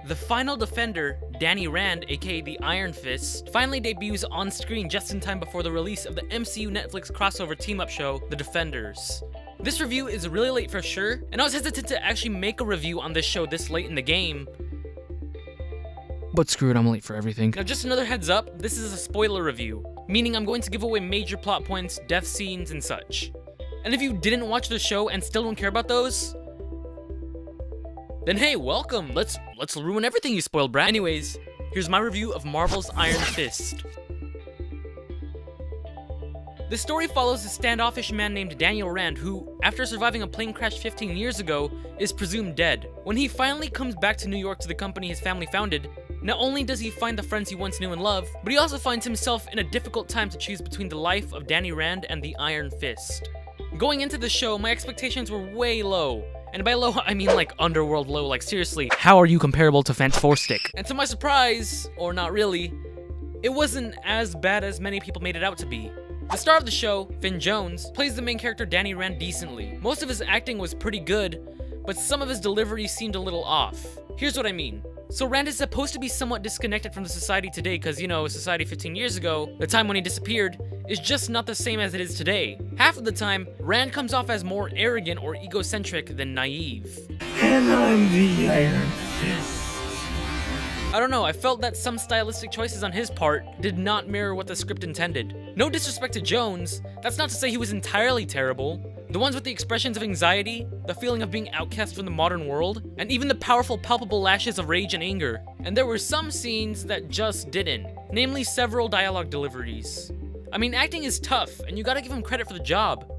The final defender, Danny Rand, aka the Iron Fist, finally debuts on screen just in time before the release of the MCU Netflix crossover team-up show, The Defenders. This review is really late for sure, and I was hesitant to actually make a review on this show this late in the game. But screw it, I'm late for everything. Now just another heads up, this is a spoiler review, meaning I'm going to give away major plot points, death scenes, and such. And if you didn't watch the show and still don't care about those, then hey, welcome! Let's ruin everything, you spoiled brat. Anyways, here's my review of Marvel's Iron Fist. This story follows a standoffish man named Daniel Rand who, after surviving a plane crash 15 years ago, is presumed dead. When he finally comes back to New York to the company his family founded, not only does he find the friends he once knew and loved, but he also finds himself in a difficult time to choose between the life of Danny Rand and the Iron Fist. Going into the show, my expectations were way low. And by low, I mean like underworld low, like seriously, how are you comparable to Fantastic? And to my surprise, or not really, it wasn't as bad as many people made it out to be. The star of the show, Finn Jones, plays the main character Danny Rand decently. Most of his acting was pretty good, but some of his delivery seemed a little off. Here's what I mean. So Rand is supposed to be somewhat disconnected from the society today because, you know, society 15 years ago, the time when he disappeared, is just not the same as it is today. Half of the time, Rand comes off as more arrogant or egocentric than naive. And I'm the Iron Fist. I don't know, I felt that some stylistic choices on his part did not mirror what the script intended. No disrespect to Jones, that's not to say he was entirely terrible. The ones with the expressions of anxiety, the feeling of being outcast from the modern world, and even the powerful, palpable lashes of rage and anger. And there were some scenes that just didn't, namely several dialogue deliveries. I mean, acting is tough, and you gotta give him credit for the job.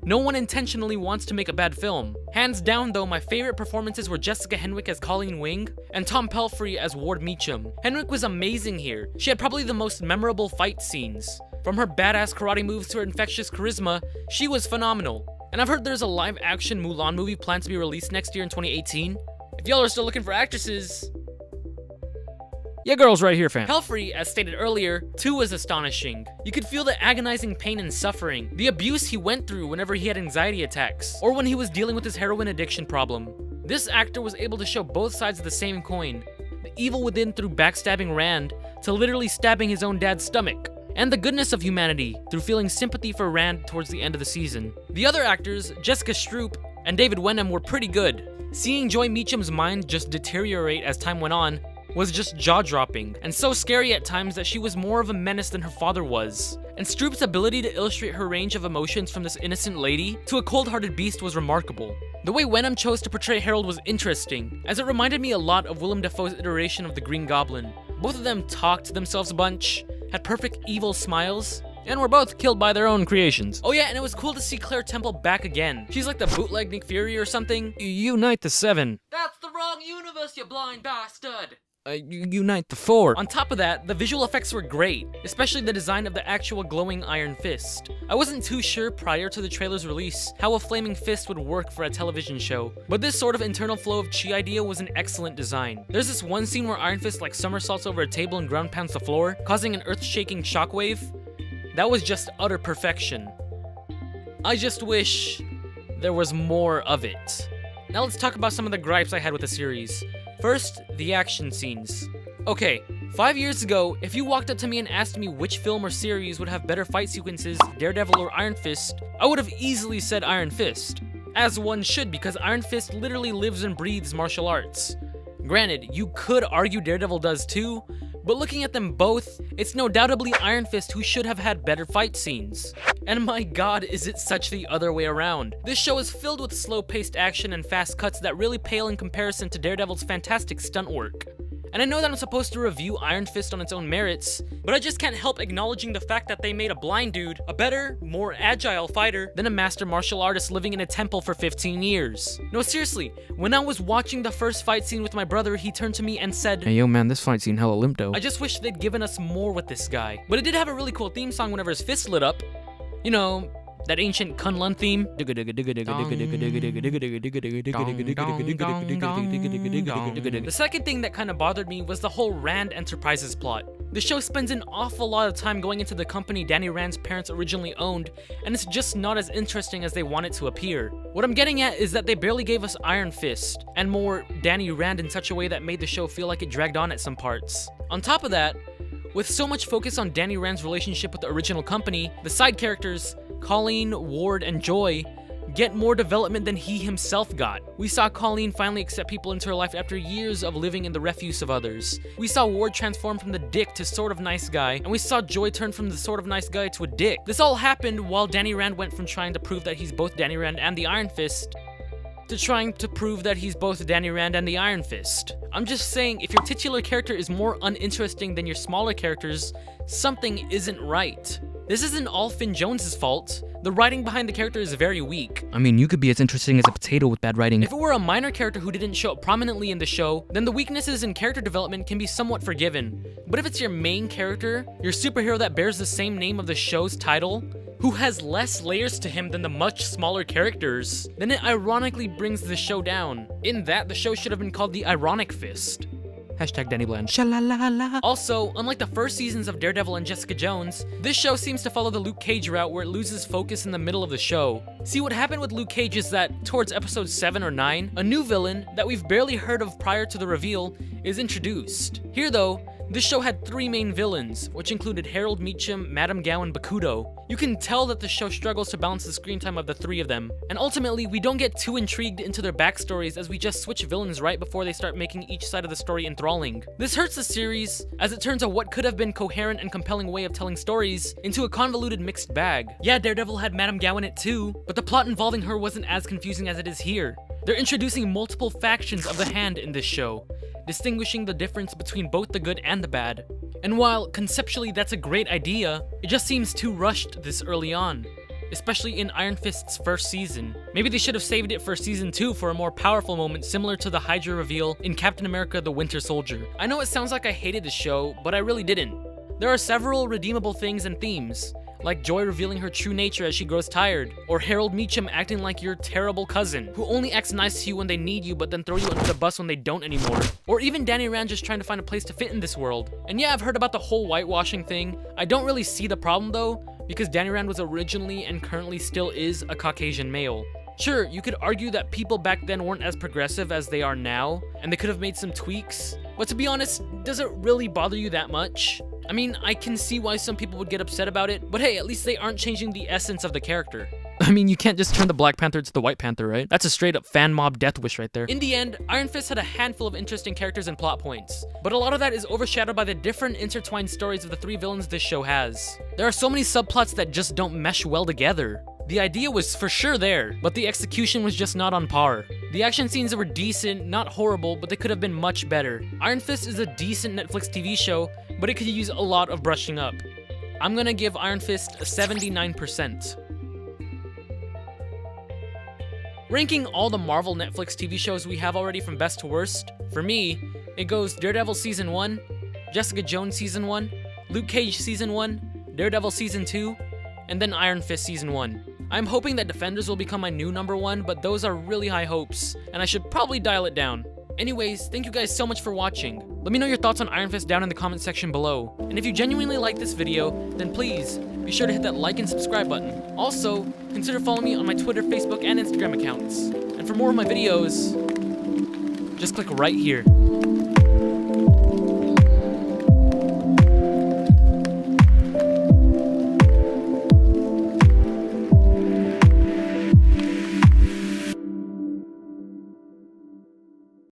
No one intentionally wants to make a bad film. Hands down though, my favorite performances were Jessica Henwick as Colleen Wing, and Tom Pelphrey as Ward Meacham. Henwick was amazing here. She had probably the most memorable fight scenes. From her badass karate moves to her infectious charisma, she was phenomenal. And I've heard there's a live-action Mulan movie planned to be released next year in 2018. If y'all are still looking for actresses, yeah, girl's right here, fam. Pelphrey, as stated earlier, too was astonishing. You could feel the agonizing pain and suffering, the abuse he went through whenever he had anxiety attacks, or when he was dealing with his heroin addiction problem. This actor was able to show both sides of the same coin, the evil within through backstabbing Rand, to literally stabbing his own dad's stomach, and the goodness of humanity through feeling sympathy for Rand towards the end of the season. The other actors, Jessica Stroup and David Wenham, were pretty good. Seeing Joy Meacham's mind just deteriorate as time went on was just jaw-dropping, and so scary at times that she was more of a menace than her father was. And Stroop's ability to illustrate her range of emotions from this innocent lady to a cold-hearted beast was remarkable. The way Wenham chose to portray Harold was interesting, as it reminded me a lot of Willem Dafoe's iteration of the Green Goblin. Both of them talked to themselves a bunch, had perfect evil smiles, and were both killed by their own creations. Oh yeah, and it was cool to see Claire Temple back again. She's like the bootleg Nick Fury or something. Unite the Seven. That's the wrong universe, you blind bastard! Unite the Four. On top of that, the visual effects were great, especially the design of the actual glowing Iron Fist. I wasn't too sure prior to the trailer's release how a flaming fist would work for a television show, but this sort of internal flow of chi idea was an excellent design. There's this one scene where Iron Fist like somersaults over a table and ground pounds the floor, causing an earth-shaking shockwave. That was just utter perfection. I just wish there was more of it. Now let's talk about some of the gripes I had with the series. First, the action scenes. Okay, 5 years ago, if you walked up to me and asked me which film or series would have better fight sequences, Daredevil or Iron Fist, I would have easily said Iron Fist. As one should, because Iron Fist literally lives and breathes martial arts. Granted, you could argue Daredevil does too, but looking at them both, it's no doubtably Iron Fist who should have had better fight scenes. And my god, is it such the other way around. This show is filled with slow-paced action and fast cuts that really pale in comparison to Daredevil's fantastic stunt work. And I know that I'm supposed to review Iron Fist on its own merits, but I just can't help acknowledging the fact that they made a blind dude a better, more agile fighter than a master martial artist living in a temple for 15 years. No, seriously, when I was watching the first fight scene with my brother, he turned to me and said, "Hey yo man, this fight scene hella limp though. I just wish they'd given us more with this guy." But it did have a really cool theme song whenever his fist lit up. You know, that ancient Kunlun theme. The second thing that kind of bothered me was the whole Rand Enterprises plot. The show spends an awful lot of time going into the company Danny Rand's parents originally owned, and it's just not as interesting as they want it to appear. What I'm getting at is that they barely gave us Iron Fist, and more Danny Rand in such a way that made the show feel like it dragged on at some parts. On top of that, with so much focus on Danny Rand's relationship with the original company, the side characters, Colleen, Ward, and Joy, get more development than he himself got. We saw Colleen finally accept people into her life after years of living in the refuse of others. We saw Ward transform from the dick to sort of nice guy, and we saw Joy turn from the sort of nice guy to a dick. This all happened while Danny Rand went from trying to prove that he's both Danny Rand and the Iron Fist to trying to prove that he's both Danny Rand and the Iron Fist. I'm just saying, if your titular character is more uninteresting than your smaller characters, something isn't right. This isn't all Finn Jones's fault. The writing behind the character is very weak. I mean, you could be as interesting as a potato with bad writing. If it were a minor character who didn't show up prominently in the show, then the weaknesses in character development can be somewhat forgiven. But if it's your main character, your superhero that bears the same name of the show's title, who has less layers to him than the much smaller characters, then it ironically brings the show down. In that, the show should have been called the Ironic Fist. Hashtag Danny Bland. Sha-la-la-la. Also, unlike the first seasons of Daredevil and Jessica Jones, this show seems to follow the Luke Cage route where it loses focus in the middle of the show. See, what happened with Luke Cage is that, towards episode 7 or 9, a new villain that we've barely heard of prior to the reveal is introduced. Here though, this show had 3 main villains, which included Harold Meacham, Madame Gao, and Bakudo. You can tell that the show struggles to balance the screen time of the 3 of them, and ultimately we don't get too intrigued into their backstories as we just switch villains right before they start making each side of the story enthralling. This hurts the series, as it turns a what could have been coherent and compelling way of telling stories into a convoluted mixed bag. Yeah, Daredevil had Madame Gao in it too, but the plot involving her wasn't as confusing as it is here. They're introducing multiple factions of the Hand in this show, distinguishing the difference between both the good and the bad. And while conceptually that's a great idea, it just seems too rushed this early on, especially in Iron Fist's first season. Maybe they should have saved it for season 2 for a more powerful moment similar to the Hydra reveal in Captain America: The Winter Soldier. I know it sounds like I hated the show, but I really didn't. There are several redeemable things and themes, like Joy revealing her true nature as she grows tired, or Harold Meacham acting like your terrible cousin, who only acts nice to you when they need you but then throw you under the bus when they don't anymore, or even Danny Rand just trying to find a place to fit in this world. And yeah, I've heard about the whole whitewashing thing. I don't really see the problem though, because Danny Rand was originally and currently still is a Caucasian male. Sure, you could argue that people back then weren't as progressive as they are now, and they could have made some tweaks, but to be honest, does it really bother you that much? I mean, I can see why some people would get upset about it, but hey, at least they aren't changing the essence of the character. I mean, you can't just turn the Black Panther to the White Panther, right? That's a straight up fan mob death wish right there. In the end, Iron Fist had a handful of interesting characters and plot points, but a lot of that is overshadowed by the different intertwined stories of the 3 villains this show has. There are so many subplots that just don't mesh well together. The idea was for sure there, but the execution was just not on par. The action scenes were decent, not horrible, but they could have been much better. Iron Fist is a decent Netflix TV show, but it could use a lot of brushing up. I'm gonna give Iron Fist a 79%. Ranking all the Marvel Netflix TV shows we have already from best to worst, for me, it goes Daredevil Season 1, Jessica Jones Season 1, Luke Cage Season 1, Daredevil Season 2, and then Iron Fist Season 1. I'm hoping that Defenders will become my new number 1, but those are really high hopes, and I should probably dial it down. Anyways, thank you guys so much for watching. Let me know your thoughts on Iron Fist down in the comment section below. And if you genuinely like this video, then please be sure to hit that like and subscribe button. Also, consider following me on my Twitter, Facebook, and Instagram accounts. And for more of my videos, just click right here.